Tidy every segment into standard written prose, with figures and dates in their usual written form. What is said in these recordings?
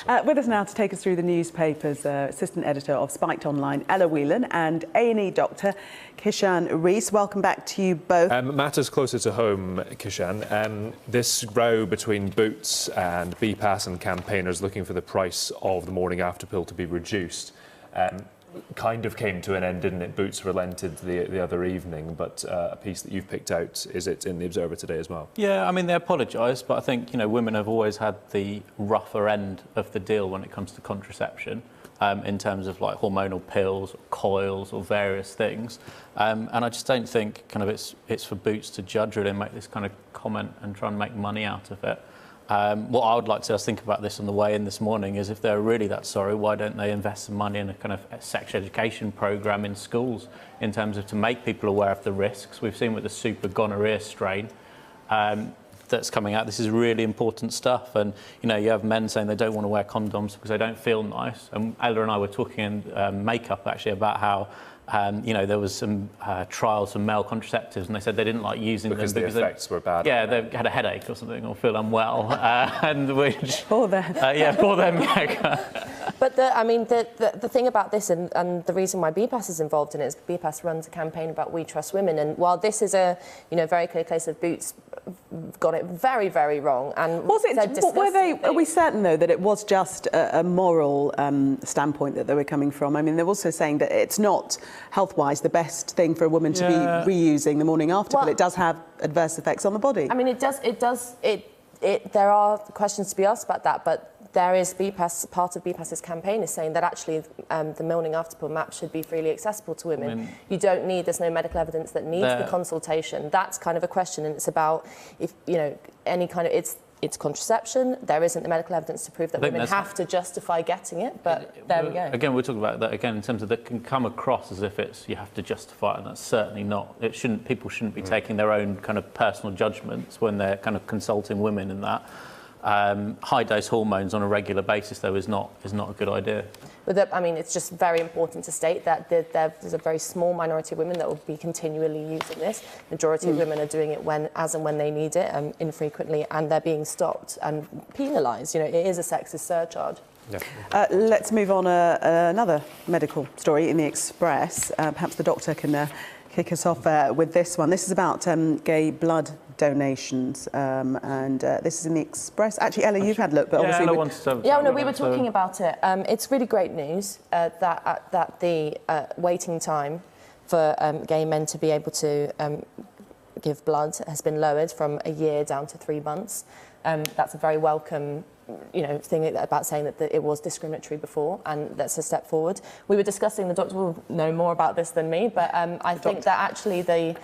With us now to take us through the newspapers, assistant editor of Spiked Online, Ella Whelan, and A&E doctor Kishan Rees. Welcome back to you both. Matters closer to home, Kishan. This row between Boots and BPAS and campaigners looking for the price of the morning after pill to be reduced kind of came to an end, didn't it? Boots relented the other evening, but a piece that you've picked out, is it in the Observer today as well? Yeah, I mean, they apologised, but I think, you know, women have always had the rougher end of the deal when it comes to contraception, in terms of like hormonal pills, or coils, or various things. And I just don't think kind of it's for Boots to judge really and make this kind of comment and try and make money out of it. What I would like to think about this on the way in this morning is if they're really that sorry, why don't they invest some money in a kind of sex education programme in schools in terms of to make people aware of the risks. We've seen with the super gonorrhea strain that's coming out, this is really important stuff. And, you know, you have men saying they don't want to wear condoms because they don't feel nice. And Ella and I were talking in makeup actually about how you know, there was some trials of male contraceptives, and they said they didn't like using them because the effects were bad. Yeah, they had a headache or something, or feel unwell, and which Poor them. yeah, poor them. Yeah. But I mean, the thing about this, and the reason why BPAS is involved in it, is BPAS runs a campaign about We Trust Women, and while this is a very clear case of Boots got it very, very wrong, and was it? Are we certain though that it was just a moral standpoint that they were coming from? I mean, they're also saying that it's not health-wise the best thing for a woman to be reusing the morning after, but it does have adverse effects on the body. I mean, it does. There are questions to be asked about that, but there is BPAS, part of BPAS's campaign is saying that actually the morning after pill map should be freely accessible to women. I mean, you don't need, there's no medical evidence that needs the consultation. That's kind of a question, and it's about if, you know, any kind of, it's contraception. There isn't the medical evidence to prove that women have to justify getting it, but there we go. Again, we're talking about that again in terms of that can come across as if it's you have to justify it, and that's certainly not. It shouldn't. People shouldn't be taking their own kind of personal judgments when they're kind of consulting women in that. High dose hormones on a regular basis, though, is not a good idea. But I mean, it's just very important to state that there's a very small minority of women that will be continually using this. Majority of women are doing it as and when they need it, infrequently, and they're being stopped and penalised. You know, it is a sexist surcharge. Yeah. Let's move on another medical story in the Express. Perhaps the doctor can kick us off with this one. This is about gay blood donations, and this is in the Express. Actually, Ella, you've had a look, but obviously... We were talking about it. It's really great news that the waiting time for gay men to be able to give blood has been lowered from a year down to 3 months. That's a very welcome, you know, thing about saying that it was discriminatory before, and that's a step forward. We were discussing, the doctor will know more about this than me, but I think that actually to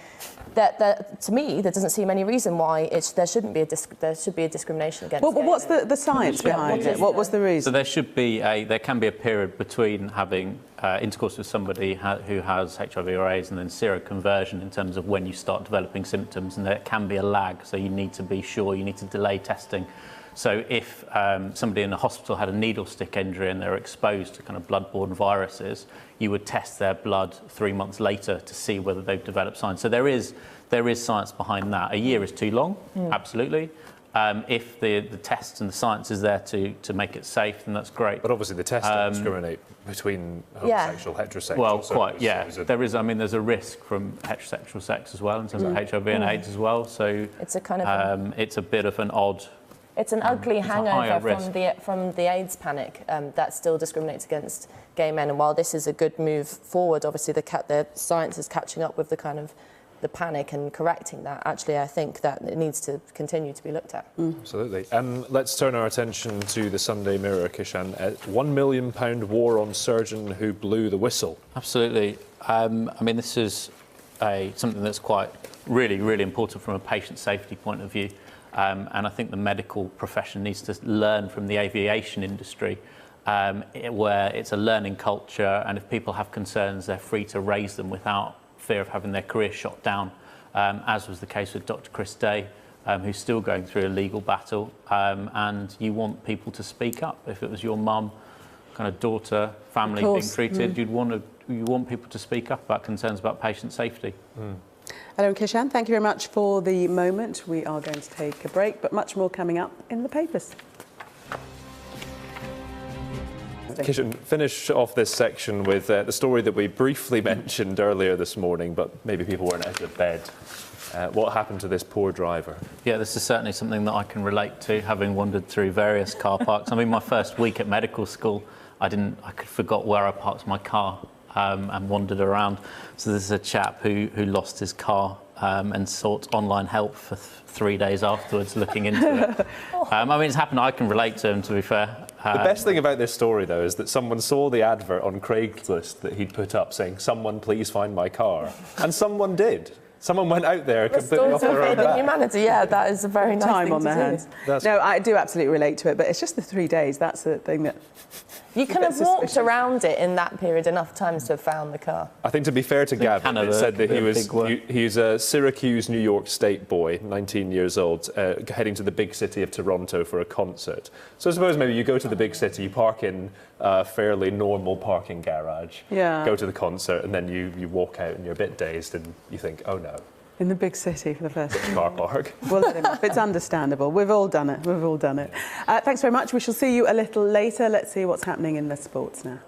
me, there doesn't seem any reason why there should be a discrimination against. Well, what's the science behind it? What was the reason? So there can be a period between having intercourse with somebody who has HIV or AIDS and then seroconversion in terms of when you start developing symptoms, and there can be a lag. So you need to be sure, you need to delay testing. So if somebody in a hospital had a needle stick injury and they're exposed to kind of blood-borne viruses, you would test their blood 3 months later to see whether they've developed signs. So there is science behind that. A year is too long, absolutely. If the tests and the science is there to make it safe, then that's great. But obviously the tests don't discriminate between homosexual, heterosexual. Well, quite, yeah. There is. I mean, there's a risk from heterosexual sex as well in terms of HIV and AIDS as well. So it's a kind of it's a bit of an odd. It's an ugly hangover from the AIDS panic that still discriminates against gay men. And while this is a good move forward, obviously the science is catching up with the kind of the panic and correcting that. Actually, I think that it needs to continue to be looked at. Absolutely. Let's turn our attention to the Sunday Mirror, Kishan. £1 million war on surgeon who blew the whistle. Absolutely. I mean, this is something that's quite really important from a patient safety point of view. And I think the medical profession needs to learn from the aviation industry, where it's a learning culture, and if people have concerns, they're free to raise them without fear of having their career shot down, as was the case with Dr. Chris Day, who's still going through a legal battle. And you want people to speak up. If it was your mum, kind of daughter, family being treated, you want people to speak up about concerns about patient safety. Ella and Kishan, thank you very much for the moment. We are going to take a break, but much more coming up in the papers. Fantastic. Kishan, finish off this section with the story that we briefly mentioned earlier this morning, but maybe people weren't out of bed. What happened to this poor driver? Yeah, this is certainly something that I can relate to, having wandered through various car parks. I mean, my first week at medical school, I forgot where I parked my car and wandered around. So this is a chap who lost his car and sought online help for 3 days afterwards, looking into it. I mean, it's happened. I can relate to him, to be fair. The best thing about this story, though, is that someone saw the advert on Craigslist that he'd put up saying, "Someone please find my car," and someone did. Someone went out there completely off their own back. Humanity, yeah, that is a very nice Time thing on to their do. hands. That's No, I do absolutely relate to it, but it's just the 3 days. That's the thing that... You can have walked around it in that period enough times to have found the car. I think, to be fair to Gavin, Canada it said that could be a big he's a Syracuse, New York State boy, 19 years old, heading to the big city of Toronto for a concert. So I suppose maybe you go to the big city, you park in a fairly normal parking garage, go to the concert, and then you walk out and you're a bit dazed and you think, oh no. In the big city for the first time. Car park. We'll let him off. It's understandable. We've all done it. We've all done it. Thanks very much. We shall see you a little later. Let's see what's happening in the sports now.